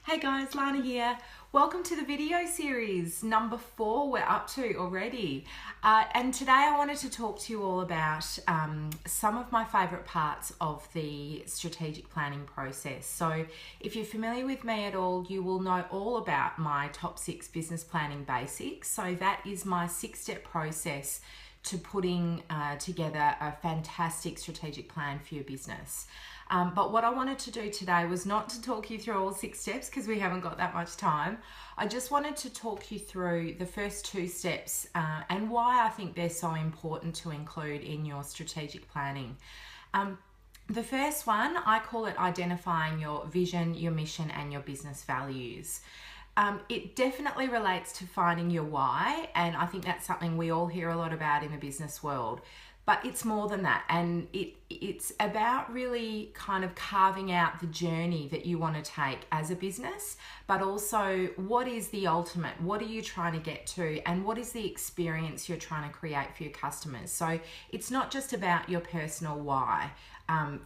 Hey guys, Lana here. Welcome to the video series number 4 we're up to already. And today I wanted to talk to you all about some of my favourite parts of the strategic planning process. So if you're familiar with me at all, you will know all about my top 6 business planning basics. So that is my 6-step process to putting together a fantastic strategic plan for your business. But what I wanted to do today was not to talk you through all 6 steps because we haven't got that much time. I just wanted to talk you through the first 2 steps and why I think they're so important to include in your strategic planning. The first one, I call it identifying your vision, your mission, and your business values. It definitely relates to finding your why, and I think that's something we all hear a lot about in the business world. But it's more than that, and it's about really kind of carving out the journey that you want to take as a business, but also what is the ultimate, what are you trying to get to, and what is the experience you're trying to create for your customers. So it's not just about your personal why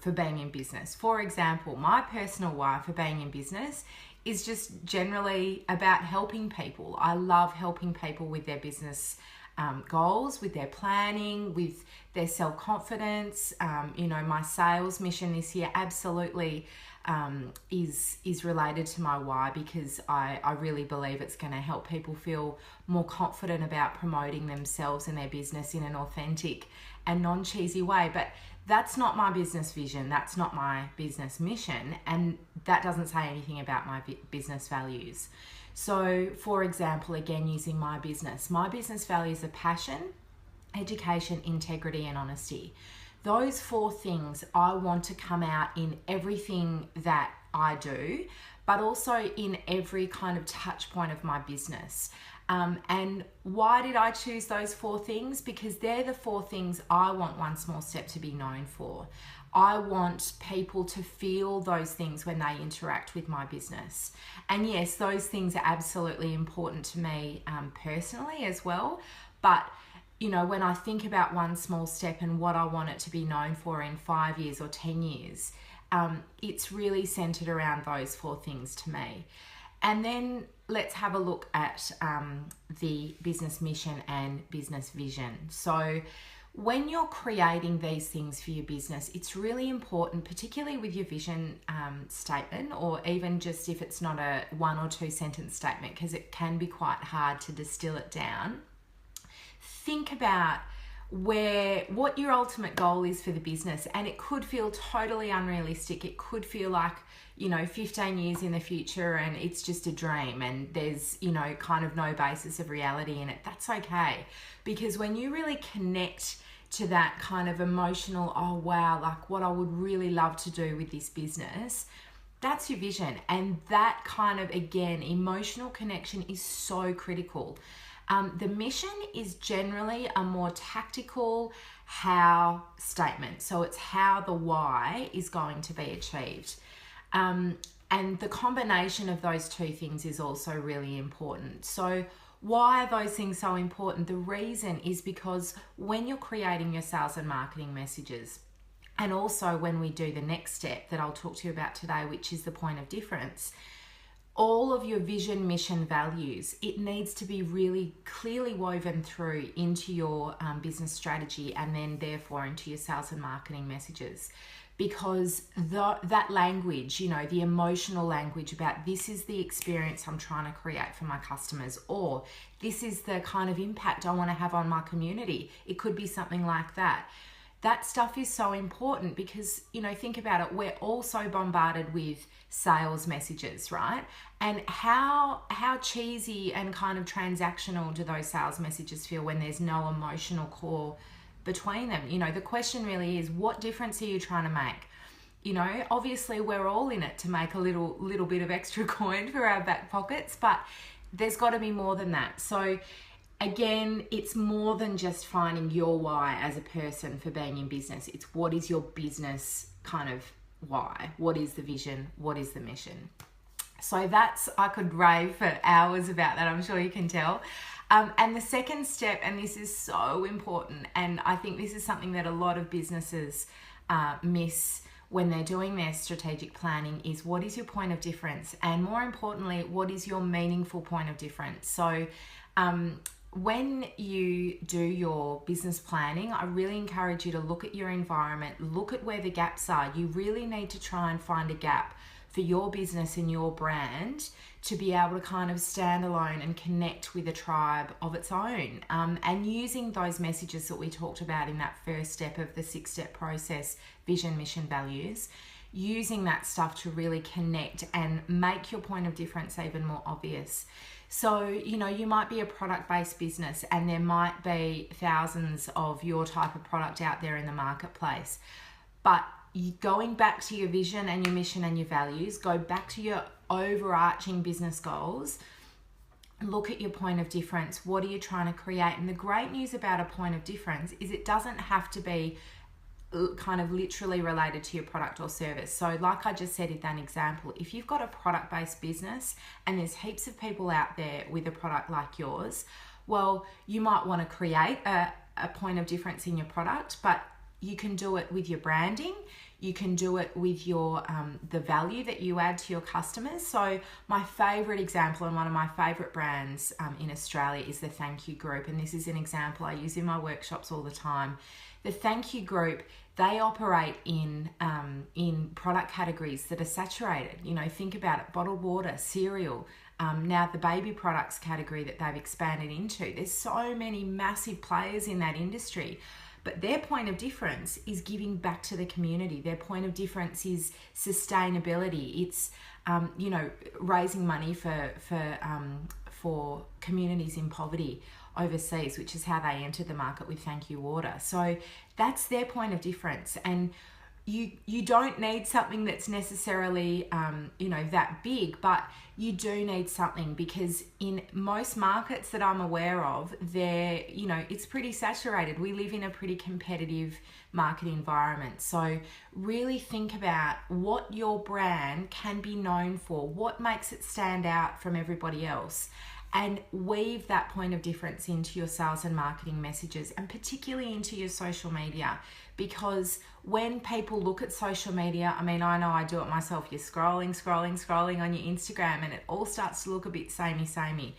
for being in business. For example, my personal why for being in business is just generally about helping people. I love helping people with their business goals, with their planning, with their self-confidence. My sales mission this year absolutely is related to my why, because I really believe it's going to help people feel more confident about promoting themselves and their business in an authentic and non-cheesy way. But that's not my business vision, that's not my business mission, and that doesn't say anything about my business values. So, for example, again, using my business values are passion, education, integrity, and honesty. Those 4 things I want to come out in everything that I do, but also in every kind of touch point of my business. And why did I choose those 4 things? Because they're the 4 things I want One Small Step to be known for. I want people to feel those things when they interact with my business. And yes, those things are absolutely important to me personally as well. But, when I think about One Small Step and what I want it to be known for in 5 years or 10 years, it's really centered around those 4 things to me. And then let's have a look at the business mission and business vision. So when you're creating these things for your business, it's really important, particularly with your vision statement, or even just if it's not a 1 or 2 sentence statement, because it can be quite hard to distill it down. Think about what your ultimate goal is for the business, and it could feel totally unrealistic. It could feel like 15 years in the future and it's just a dream and there's kind of no basis of reality in it. That's okay, because when you really connect to that kind of emotional, oh wow, like what I would really love to do with this business, that's your vision. And that kind of, again, emotional connection is so critical. The mission is generally a more tactical how statement. So it's how the why is going to be achieved. And the combination of those 2 things is also really important. So why are those things so important? The reason is because when you're creating your sales and marketing messages, and also when we do the next step that I'll talk to you about today, which is the point of difference, all of your vision, mission, values, it needs to be really clearly woven through into your business strategy, and then therefore into your sales and marketing messages. Because that language, the emotional language about this is the experience I'm trying to create for my customers, or this is the kind of impact I want to have on my community. It could be something like that. That stuff is so important because, think about it, we're all so bombarded with sales messages, right? And how cheesy and kind of transactional do those sales messages feel when there's no emotional core between them? The question really is, what difference are you trying to make? Obviously we're all in it to make a little bit of extra coin for our back pockets, but there's got to be more than that. So again, it's more than just finding your why as a person for being in business. It's what is your business kind of why? What is the vision? What is the mission? So I could rave for hours about that, I'm sure you can tell. And the second step, and this is so important, and I think this is something that a lot of businesses miss when they're doing their strategic planning is, what is your point of difference? And more importantly, what is your meaningful point of difference? So when you do your business planning, I really encourage you to look at your environment, look at where the gaps are. You really need to try and find a gap for your business and your brand to be able to kind of stand alone and connect with a tribe of its own. And using those messages that we talked about in that first step of the 6-step process, vision, mission, values, using that stuff to really connect and make your point of difference even more obvious. So, you know, you might be a product-based business and there might be thousands of your type of product out there in the marketplace. But going back to your vision and your mission and your values, go back to your overarching business goals, look at your point of difference. What are you trying to create? And the great news about a point of difference is it doesn't have to be kind of literally related to your product or service. So like I just said in that example, if you've got a product-based business and there's heaps of people out there with a product like yours, well, you might want to create a point of difference in your product, but you can do it with your branding. You can do it with your the value that you add to your customers. So my favorite example and one of my favorite brands in Australia is the Thank You Group. And this is an example I use in my workshops all the time. The Thank You Group, they operate in product categories that are saturated. You know, think about it, bottled water, cereal, now the baby products category that they've expanded into. There's so many massive players in that industry. But their point of difference is giving back to the community. Their point of difference is sustainability. It's, you know, raising money for communities in poverty overseas, which is how they entered the market with Thank You Water. So that's their point of difference. And you don't need something that's necessarily, you know, that big, but you do need something, because in most markets that I'm aware of, they're, you know, it's pretty saturated. We live in a pretty competitive market environment. So really think about what your brand can be known for, what makes it stand out from everybody else, and weave that point of difference into your sales and marketing messages, and particularly into your social media. Because when people look at social media, I mean, I know I do it myself. You're scrolling on your Instagram and it all starts to look a bit samey.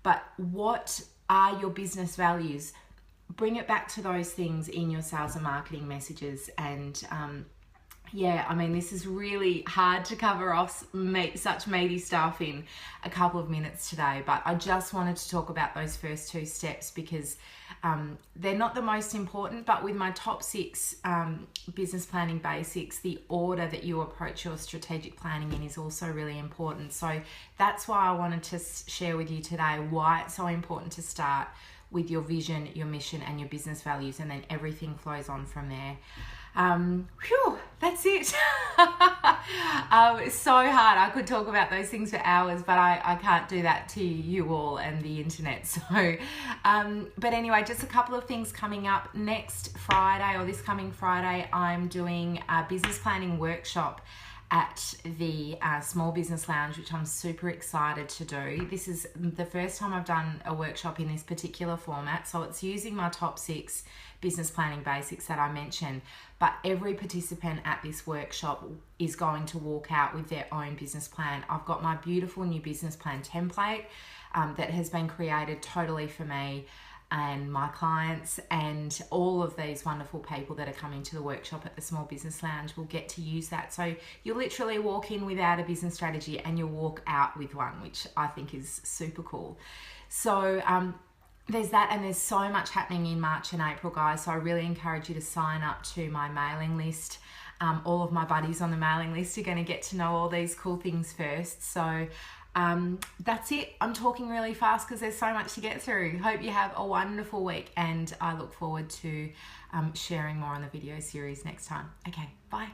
But what are your business values? Bring it back to those things in your sales and marketing messages. And yeah, I mean, this is really hard to cover off such meaty stuff in a couple of minutes today, but I just wanted to talk about those first 2 steps because they're not the most important, but with my top 6 business planning basics, the order that you approach your strategic planning in is also really important. So that's why I wanted to share with you today why it's so important to start with your vision, your mission, and your business values, and then everything flows on from there. That's it. It's so hard. I could talk about those things for hours, but I can't do that to you all and the internet. So, but anyway, just a couple of things coming up. Next Friday, or this coming Friday, I'm doing a business planning workshop at the Small Business Lounge, which I'm super excited to do. This is the first time I've done a workshop in this particular format, so it's using my top 6 business planning basics that I mentioned, but every participant at this workshop is going to walk out with their own business plan. I've got my beautiful new business plan template that has been created totally for me and my clients, and all of these wonderful people that are coming to the workshop at the Small Business Lounge will get to use that. So you literally walk in without a business strategy and you'll walk out with one, which I think is super cool. So there's that, and there's so much happening in March and April, guys. So I really encourage you to sign up to my mailing list. All of my buddies on the mailing list are going to get to know all these cool things first. So that's it. I'm talking really fast because there's so much to get through. Hope you have a wonderful week, and I look forward to sharing more on the video series next time. Okay, bye.